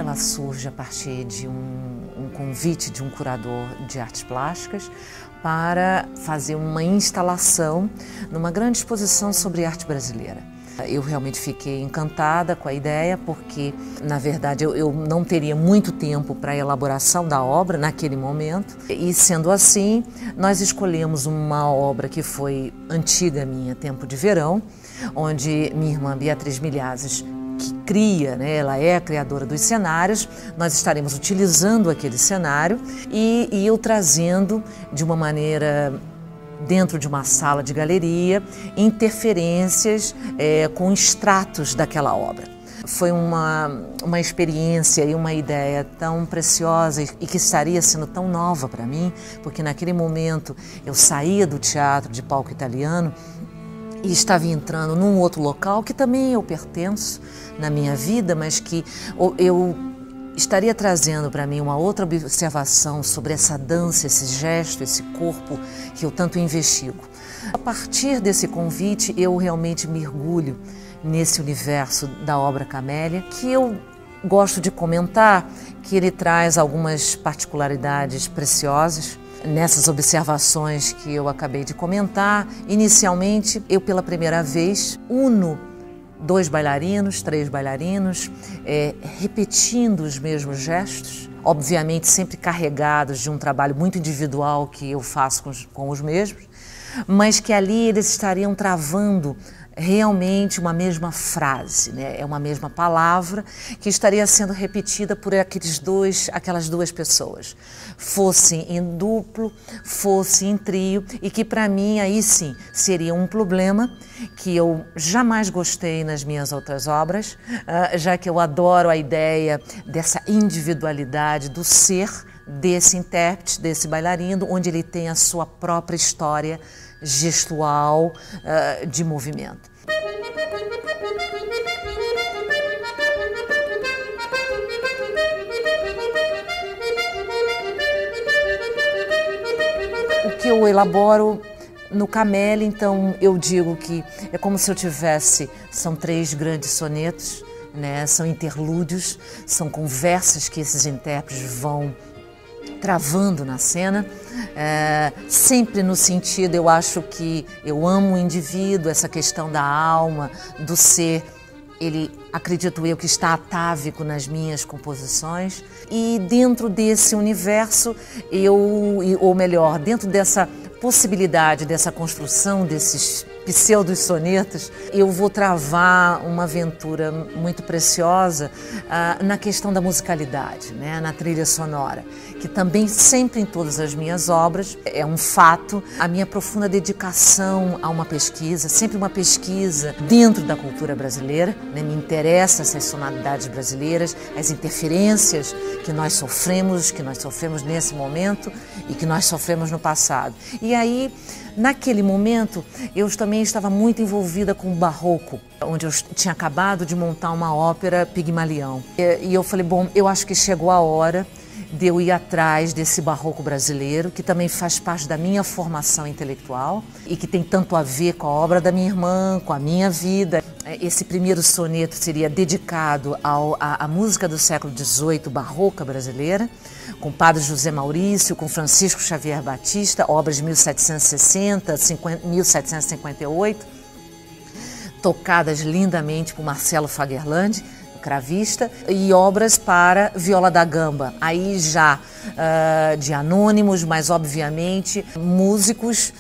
ela surge a partir de um convite de um curador de artes plásticas para fazer uma instalação numa grande exposição sobre arte brasileira. Eu realmente fiquei encantada com a ideia porque, na verdade, eu não teria muito tempo para a elaboração da obra naquele momento. E, sendo assim, nós escolhemos uma obra que foi antiga minha, Tempo de Verão, onde minha irmã Beatriz Milhazes, que cria, né, ela é a criadora dos cenários, nós estaremos utilizando aquele cenário e eu trazendo de uma maneira, dentro de uma sala de galeria, interferências com extratos daquela obra. Foi uma experiência e uma ideia tão preciosa e que estaria sendo tão nova para mim, porque naquele momento eu saía do teatro de palco italiano e estava entrando num outro local que também eu pertenço na minha vida, mas que eu estaria trazendo para mim uma outra observação sobre essa dança, esse gesto, esse corpo que eu tanto investigo. A partir desse convite, eu realmente mergulho nesse universo da obra Camélia, que eu gosto de comentar, que ele traz algumas particularidades preciosas. Nessas observações que eu acabei de comentar, inicialmente, eu pela primeira vez uno 2 bailarinos, 3 bailarinos, repetindo os mesmos gestos, obviamente sempre carregados de um trabalho muito individual que eu faço com os mesmos, mas que ali eles estariam travando realmente uma mesma frase, né? É uma mesma palavra que estaria sendo repetida por aquelas duas pessoas, fosse em duplo, fosse em trio, e que para mim aí sim seria um problema que eu jamais gostei nas minhas outras obras, já que eu adoro a ideia dessa individualidade do ser desse intérprete, desse bailarino, onde ele tem a sua própria história gestual de movimento. O que eu elaboro no Camélia, então eu digo que é como se eu tivesse, são 3 grandes sonetos, né? São interlúdios, são conversas que esses intérpretes vão travando na cena, sempre no sentido, eu acho que eu amo o indivíduo, essa questão da alma, do ser, ele, acredito eu, que está atávico nas minhas composições, e dentro desse universo, ou melhor, dentro dessa possibilidade, dessa construção desses pseudos sonetos, eu vou travar uma aventura muito preciosa na questão da musicalidade, né, na trilha sonora, que também sempre em todas as minhas obras é um fato, a minha profunda dedicação a uma pesquisa, sempre uma pesquisa dentro da cultura brasileira, né, me interessa essas sonoridades brasileiras, as interferências que nós sofremos nesse momento e que nós sofremos no passado. E aí, naquele momento, eu também estava muito envolvida com o barroco, onde eu tinha acabado de montar uma ópera Pigmalião. E eu falei, bom, eu acho que chegou a hora de eu ir atrás desse barroco brasileiro, que também faz parte da minha formação intelectual e que tem tanto a ver com a obra da minha irmã, com a minha vida. Esse primeiro soneto seria dedicado à música do século XVIII barroca brasileira, com Padre José Maurício, com Francisco Xavier Batista, obras de 1760, 1758, tocadas lindamente por Marcelo Fagerland, cravista, e obras para viola da gamba, aí já de anônimos, mas obviamente músicos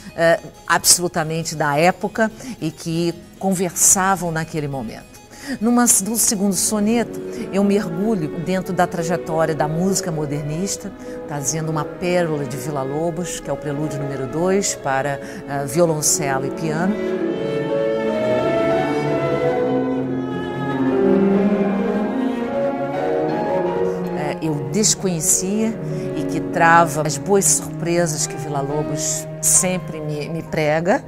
absolutamente da época e que conversavam naquele momento. No segundo soneto, eu mergulho dentro da trajetória da música modernista, trazendo uma pérola de Villa-Lobos, que é o prelúdio número 2 para violoncelo e piano. Eu desconhecia e que trava as boas surpresas que Villa-Lobos sempre me prega,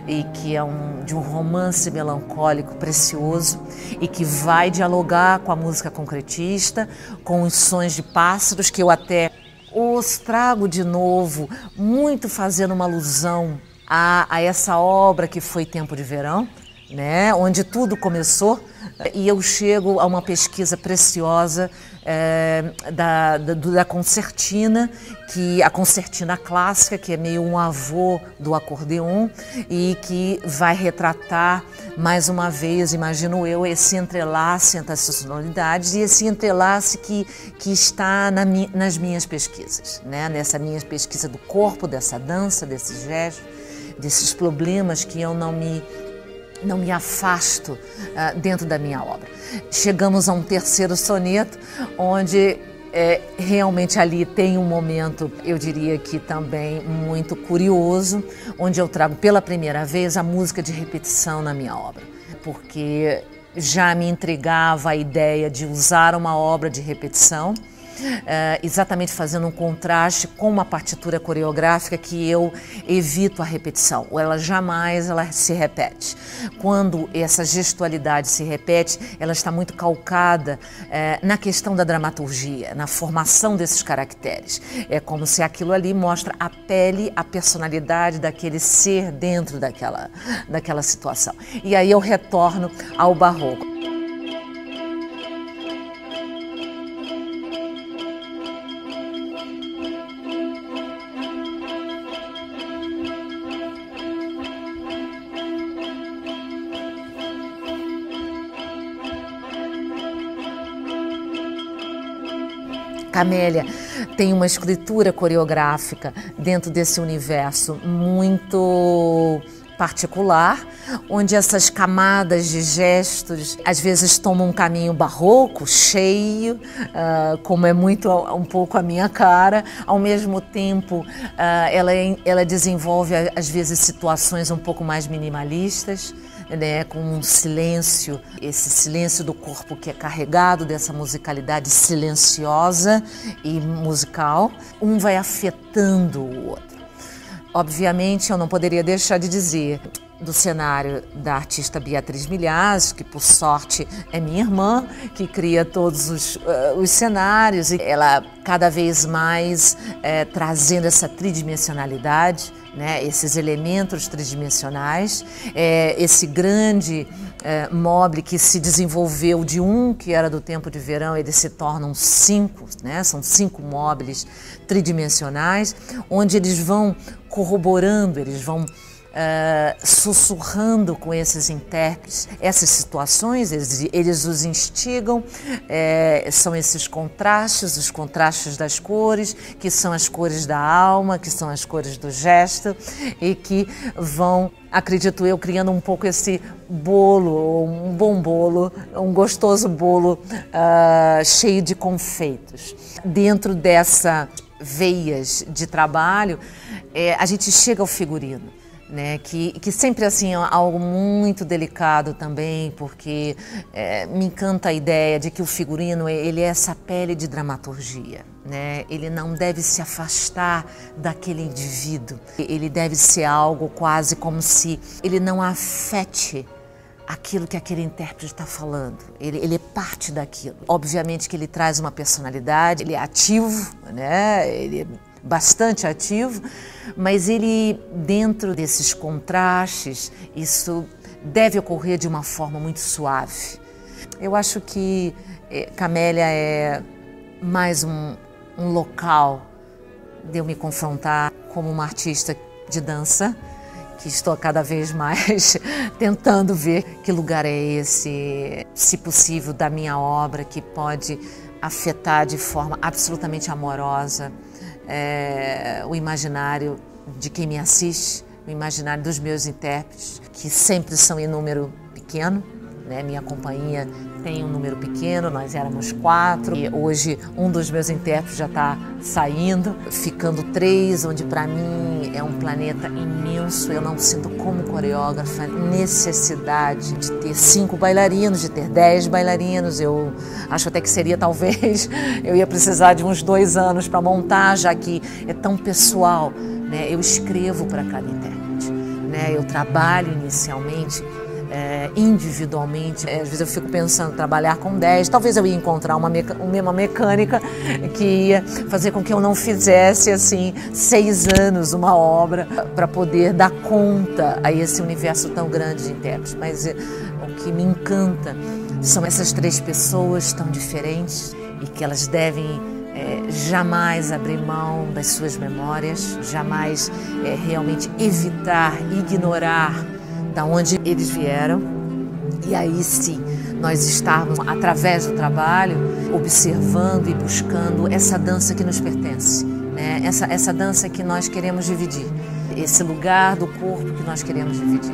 e que é de um romance melancólico precioso e que vai dialogar com a música concretista, com os sons de pássaros, que eu até os trago de novo, muito fazendo uma alusão a essa obra que foi Tempo de Verão, né, onde tudo começou, e eu chego a uma pesquisa preciosa da concertina, que a concertina clássica, que é meio um avô do acordeon, e que vai retratar mais uma vez, imagino eu, esse entrelace entre essas sonoridades e esse entrelace que está nas minhas pesquisas, né? Nessa minha pesquisa do corpo, dessa dança, desses gestos, desses problemas que eu não me afasto dentro da minha obra. Chegamos a um terceiro soneto, onde realmente ali tem um momento, eu diria que também muito curioso, onde eu trago pela primeira vez a música de repetição na minha obra, porque já me intrigava a ideia de usar uma obra de repetição, exatamente fazendo um contraste com uma partitura coreográfica que eu evito a repetição, ou ela se repete. Quando essa gestualidade se repete, ela está muito calcada na questão da dramaturgia, na formação desses caracteres. É como se aquilo ali mostra a pele, a personalidade daquele ser dentro daquela situação. E aí eu retorno ao barroco. Camélia tem uma escritura coreográfica dentro desse universo muito particular, onde essas camadas de gestos às vezes tomam um caminho barroco, cheio, como é muito um pouco a minha cara. Ao mesmo tempo, ela desenvolve às vezes situações um pouco mais minimalistas, né, com um silêncio, esse silêncio do corpo que é carregado dessa musicalidade silenciosa e musical. Um vai afetando o outro. Obviamente, eu não poderia deixar de dizer do cenário da artista Beatriz Milhazes, que por sorte é minha irmã, que cria todos os cenários, e ela cada vez mais trazendo essa tridimensionalidade, né, esses elementos tridimensionais, esse grande mobile que se desenvolveu de um que era do tempo de verão, eles se tornam 5, né, são 5 móveis tridimensionais, onde eles vão corroborando, eles vão sussurrando com esses intérpretes essas situações, eles os instigam, são esses contrastes, os contrastes das cores, que são as cores da alma, que são as cores do gesto, e que vão, acredito eu, criando um pouco esse bolo, um bom bolo, um gostoso bolo cheio de confeitos. Dentro dessa veias de trabalho, a gente chega ao figurino, né, que sempre assim é algo muito delicado também, porque me encanta a ideia de que o figurino ele é essa pele de dramaturgia, né? Ele não deve se afastar daquele indivíduo, ele deve ser algo quase como se ele não afete aquilo que aquele intérprete está falando, ele é parte daquilo. Obviamente que ele traz uma personalidade, ele é ativo, né? Ele é bastante ativo, mas ele, dentro desses contrastes, isso deve ocorrer de uma forma muito suave. Eu acho que Camélia é mais um local de eu me confrontar como uma artista de dança, que estou cada vez mais tentando ver que lugar é esse, se possível, da minha obra, que pode afetar de forma absolutamente amorosa o imaginário de quem me assiste, o imaginário dos meus intérpretes, que sempre são em número pequeno, né? Minha companhia tem um número pequeno, nós éramos 4, e hoje um dos meus intérpretes já está saindo, ficando 3, onde para mim é um planeta imenso. Eu não sinto, como coreógrafa, necessidade de ter 5 bailarinos, de ter 10 bailarinos. Eu acho até que seria, talvez, eu ia precisar de uns 2 anos para montar, já que é tão pessoal, né? Eu escrevo para cada intérprete, né? Eu trabalho inicialmente individualmente. Às vezes eu fico pensando, trabalhar com 10, talvez eu ia encontrar uma mecânica que ia fazer com que eu não fizesse assim 6 anos uma obra para poder dar conta a esse universo tão grande de intérpretes. Mas o que me encanta são essas 3 pessoas tão diferentes e que elas devem jamais abrir mão das suas memórias, jamais realmente evitar, ignorar da onde eles vieram. E aí sim, nós estarmos, através do trabalho, observando e buscando essa dança que nos pertence, né? Essa dança que nós queremos dividir, esse lugar do corpo que nós queremos dividir.